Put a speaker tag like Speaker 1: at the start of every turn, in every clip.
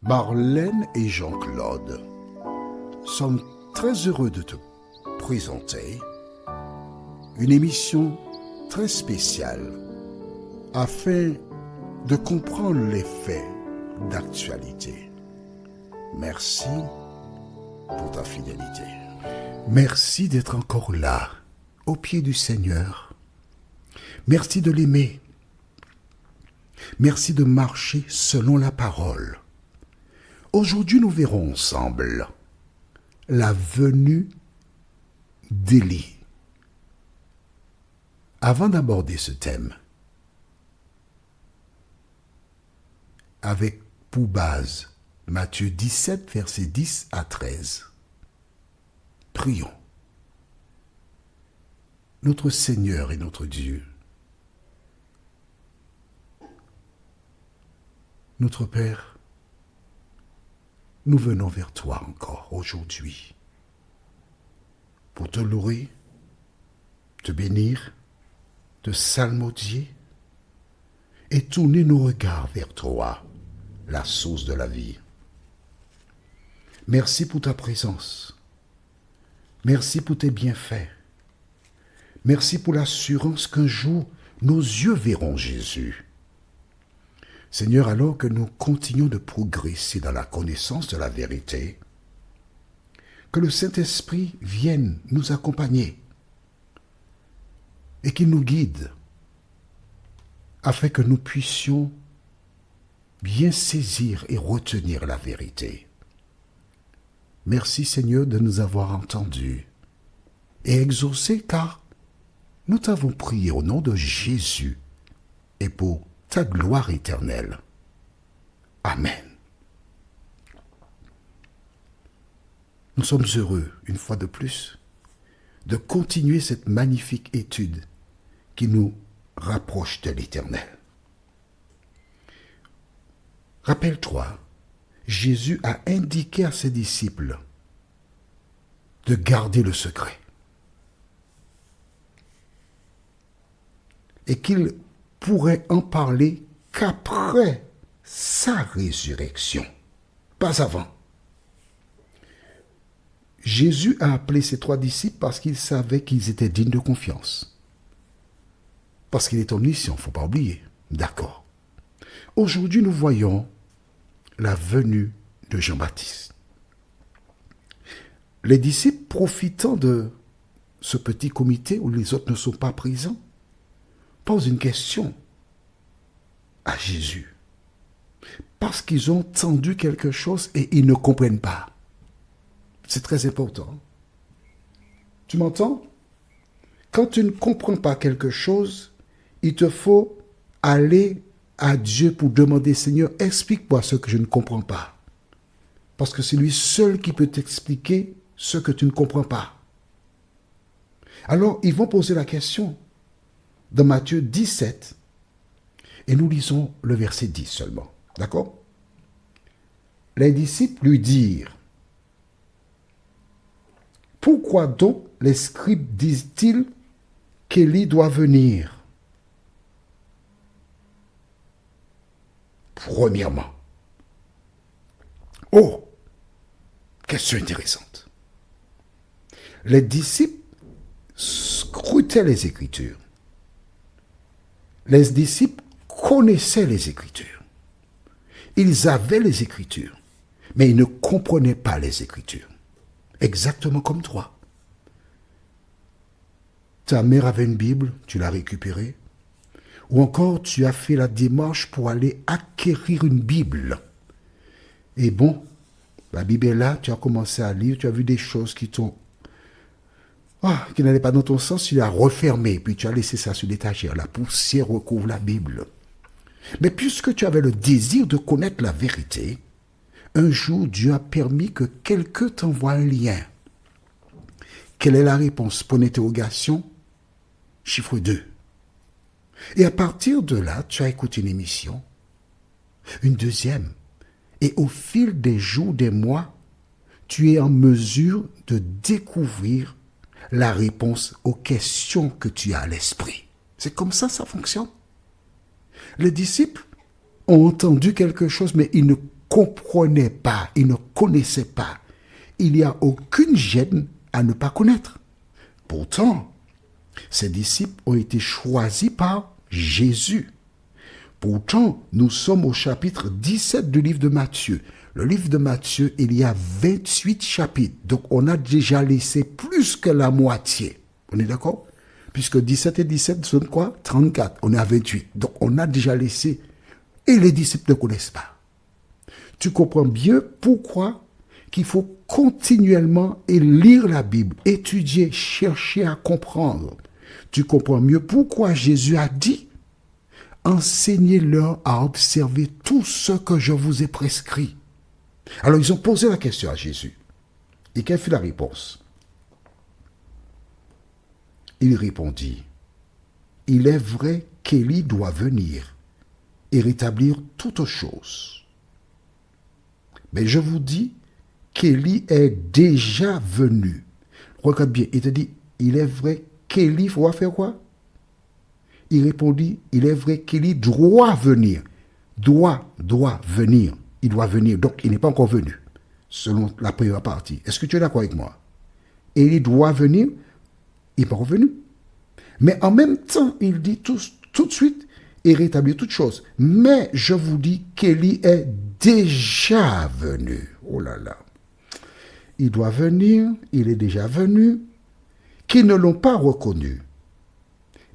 Speaker 1: Marlène et Jean-Claude sommes très heureux de te présenter une émission très spéciale afin de comprendre les faits d'actualité. Merci pour ta fidélité. Merci d'être encore là, au pied du Seigneur. Merci de l'aimer. Merci de marcher selon la parole. Aujourd'hui, nous verrons ensemble la venue d'Élie. Avant d'aborder ce thème, avec pour base Matthieu 17, versets 10 à 13, prions. Notre Seigneur et notre Dieu, notre Père, nous venons vers toi encore aujourd'hui pour te louer, te bénir, te psalmodier et tourner nos regards vers toi, la source de la vie. Merci pour ta présence. Merci pour tes bienfaits. Merci pour l'assurance qu'un jour nos yeux verront Jésus. Seigneur, alors que nous continuons de progresser dans la connaissance de la vérité, que le Saint-Esprit vienne nous accompagner et qu'il nous guide afin que nous puissions bien saisir et retenir la vérité. Merci Seigneur de nous avoir entendus et exaucés car nous t'avons prié au nom de Jésus et pour ta gloire éternelle. Amen. Nous sommes heureux, une fois de plus, de continuer cette magnifique étude qui nous rapproche de l'Éternel. Rappelle-toi, Jésus a indiqué à ses disciples de garder le secret et qu'ils pourrait en parler qu'après sa résurrection, pas avant. Jésus a appelé ses 3 disciples parce qu'il savait qu'ils étaient dignes de confiance. Parce qu'il est omniscient, il ne faut pas oublier. D'accord. Aujourd'hui, nous voyons la venue de Jean-Baptiste. Les disciples, profitant de ce petit comité où les autres ne sont pas présents, pose une question à Jésus. Parce qu'ils ont entendu quelque chose et ils ne comprennent pas. C'est très important. Tu m'entends? Quand tu ne comprends pas quelque chose, il te faut aller à Dieu pour demander, Seigneur, explique-moi ce que je ne comprends pas. Parce que c'est lui seul qui peut t'expliquer ce que tu ne comprends pas. Alors, ils vont poser la question dans Matthieu 17, et nous lisons le verset 10 seulement. D'accord? Les disciples lui dirent, « Pourquoi donc les scribes disent-ils qu'Élie doit venir ?» Premièrement, oh, question intéressante. Les disciples scrutaient les Écritures. Les disciples connaissaient les Écritures. Ils avaient les Écritures, mais ils ne comprenaient pas les Écritures. Exactement comme toi. Ta mère avait une Bible, tu l'as récupérée. Ou encore, tu as fait la démarche pour aller acquérir une Bible. Et bon, la Bible est là, tu as commencé à lire, tu as vu des choses qui n'allaient pas dans ton sens, tu l'as refermé, puis tu as laissé ça sur l'étagère. La poussière recouvre la Bible. Mais puisque tu avais le désir de connaître la vérité, un jour, Dieu a permis que quelqu'un t'envoie un lien. Quelle est la réponse? Point d'interrogation, chiffre 2. Et à partir de là, tu as écouté une émission, une deuxième, et au fil des jours, des mois, tu es en mesure de découvrir la réponse aux questions que tu as à l'esprit. C'est comme ça fonctionne. Les disciples ont entendu quelque chose, mais ils ne comprenaient pas, ils ne connaissaient pas. Il n'y a aucune gêne à ne pas connaître. Pourtant, ces disciples ont été choisis par Jésus. Pourtant, nous sommes au chapitre 17 du livre de Matthieu. Le livre de Matthieu, il y a 28 chapitres. Donc, on a déjà laissé plus que la moitié. On est d'accord? Puisque 17 et 17 sont quoi? 34. On est à 28. Donc, on a déjà laissé. Et les disciples ne connaissent pas. Tu comprends bien pourquoi qu'il faut continuellement lire la Bible, étudier, chercher à comprendre. Tu comprends mieux pourquoi Jésus a dit « Enseignez-leur à observer tout ce que je vous ai prescrit. » Alors, ils ont posé la question à Jésus. Et quelle fut la réponse? Il répondit, « Il est vrai qu'Élie doit venir et rétablir toutes choses. Mais je vous dis qu'Élie est déjà venu. » Regarde bien, il te dit, « Il est vrai qu'Élie va faire quoi? » Il répondit, « Il est vrai qu'Élie doit venir. » Doit venir. Il doit venir. Donc, il n'est pas encore venu, selon la première partie. Est-ce que tu es d'accord avec moi? Élie doit venir, il n'est pas revenu. Mais en même temps, il dit tout de suite, et rétablir toutes choses. Mais je vous dis qu'Élie est déjà venu. Oh là là. Il doit venir, il est déjà venu, qu'ils ne l'ont pas reconnu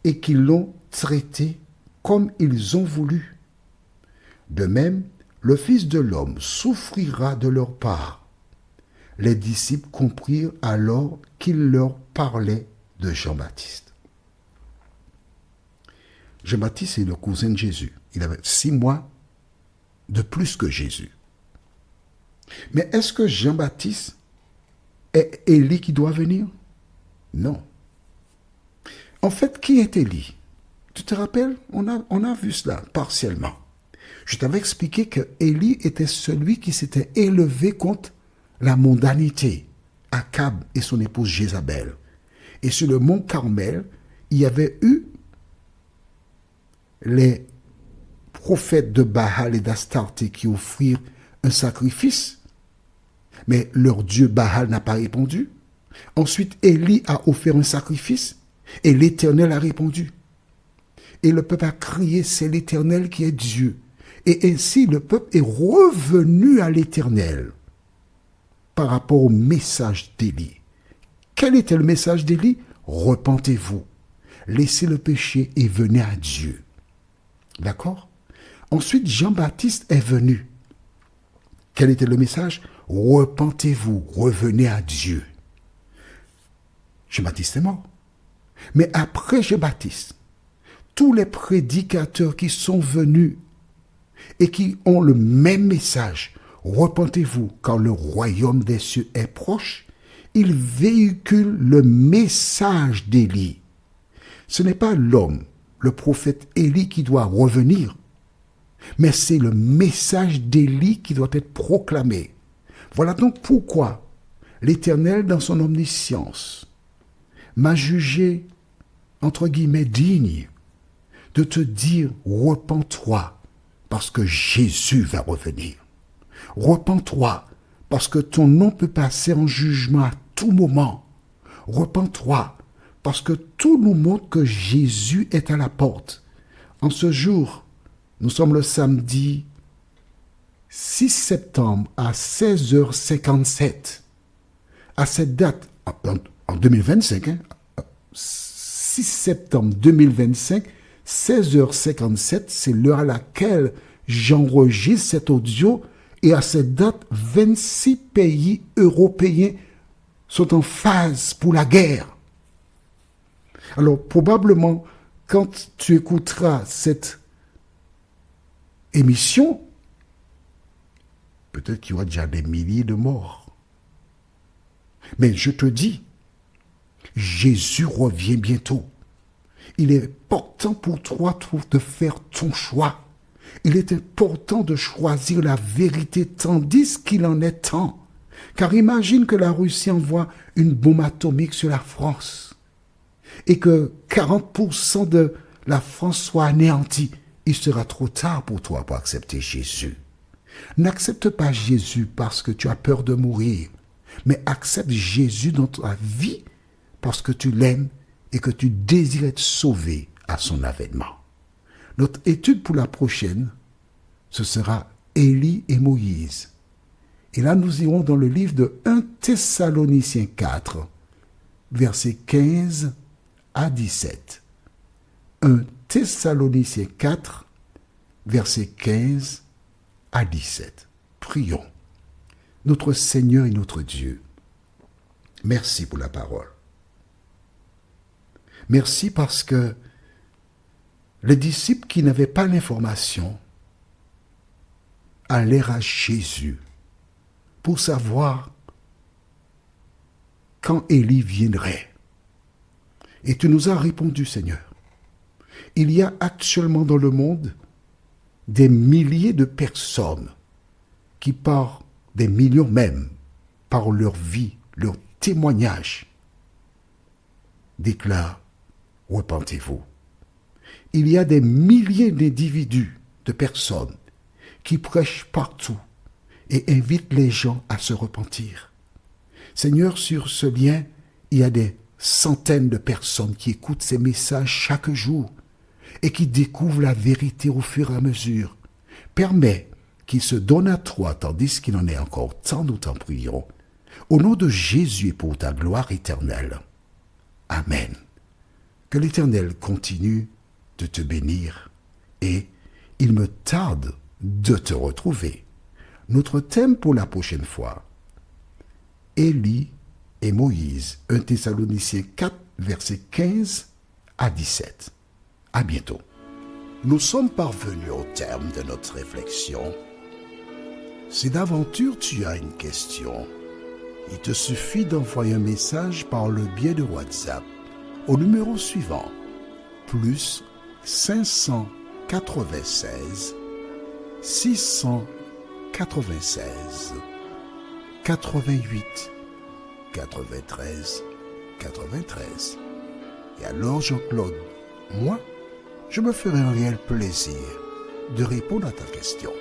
Speaker 1: et qu'ils l'ont traité comme ils ont voulu. De même, le Fils de l'homme souffrira de leur part. Les disciples comprirent alors qu'il leur parlait de Jean-Baptiste. Jean-Baptiste est le cousin de Jésus. Il avait 6 mois de plus que Jésus. Mais est-ce que Jean-Baptiste est Élie qui doit venir? Non. En fait, qui est Élie? Tu te rappelles? On a vu cela partiellement. Je t'avais expliqué que Élie était celui qui s'était élevé contre la mondanité, Akab et son épouse Jézabel. Et sur le mont Carmel, il y avait eu les prophètes de Baal et d'Astarté qui offrirent un sacrifice, mais leur dieu Baal n'a pas répondu. Ensuite, Élie a offert un sacrifice et l'Éternel a répondu. Et le peuple a crié, c'est l'Éternel qui est Dieu. Et ainsi, le peuple est revenu à l'Éternel par rapport au message d'Élie. Quel était le message d'Élie? Repentez-vous, laissez le péché et venez à Dieu. D'accord? Ensuite, Jean-Baptiste est venu. Quel était le message? Repentez-vous, revenez à Dieu. Jean-Baptiste est mort. Mais après Jean-Baptiste, tous les prédicateurs qui sont venus et qui ont le même message, repentez-vous car le royaume des cieux est proche, ils véhiculent le message d'Élie. Ce n'est pas l'homme, le prophète Élie qui doit revenir, mais c'est le message d'Élie qui doit être proclamé. Voilà donc pourquoi l'Éternel, dans son omniscience, m'a jugé, entre guillemets, digne de te dire, repens-toi, parce que Jésus va revenir. Repens-toi, parce que ton nom peut passer en jugement à tout moment. Repens-toi, parce que tout nous montre que Jésus est à la porte. En ce jour, nous sommes le samedi 6 septembre à 16h57. À cette date, en 2025, 6 septembre 2025, 16h57, c'est l'heure à laquelle j'enregistre cet audio. Et à cette date, 26 pays européens sont en phase pour la guerre. Alors, probablement, quand tu écouteras cette émission, peut-être qu'il y aura déjà des milliers de morts. Mais je te dis, Jésus revient bientôt. Il est important pour toi de faire ton choix. Il est important de choisir la vérité tandis qu'il en est temps. Car imagine que la Russie envoie une bombe atomique sur la France et que 40% de la France soit anéantie. Il sera trop tard pour toi pour accepter Jésus. N'accepte pas Jésus parce que tu as peur de mourir, mais accepte Jésus dans ta vie parce que tu l'aimes et que tu désires être sauvé à son avènement. Notre étude pour la prochaine, ce sera Élie et Moïse. Et là, nous irons dans le livre de 1 Thessaloniciens 4, versets 15 à 17. 1 Thessaloniciens 4, versets 15 à 17. Prions. Notre Seigneur et notre Dieu, merci pour la parole. Merci parce que les disciples qui n'avaient pas l'information allèrent à Jésus pour savoir quand Élie viendrait. Et tu nous as répondu, Seigneur. Il y a actuellement dans le monde des milliers de personnes qui, par des millions même, par leur vie, leur témoignage, déclarent « Repentez-vous ». Il y a des milliers d'individus, de personnes, qui prêchent partout et invitent les gens à se repentir. Seigneur, sur ce lien, il y a des centaines de personnes qui écoutent ces messages chaque jour et qui découvrent la vérité au fur et à mesure. Permets qu'ils se donnent à toi tandis qu'il en est encore temps, nous t'en prions. Au nom de Jésus et pour ta gloire éternelle. Amen. Que l'Éternel continue de te bénir et il me tarde de te retrouver. Notre thème pour la prochaine fois, Élie et Moïse, 1 Thessaloniciens 4, versets 15 à 17. À bientôt. Nous sommes parvenus au terme de notre réflexion. Si d'aventure tu as une question, il te suffit d'envoyer un message par le biais de WhatsApp au numéro suivant, plus 596 696 88 93 93. Et alors Jean-Claude, moi, je me ferai un réel plaisir de répondre à ta question.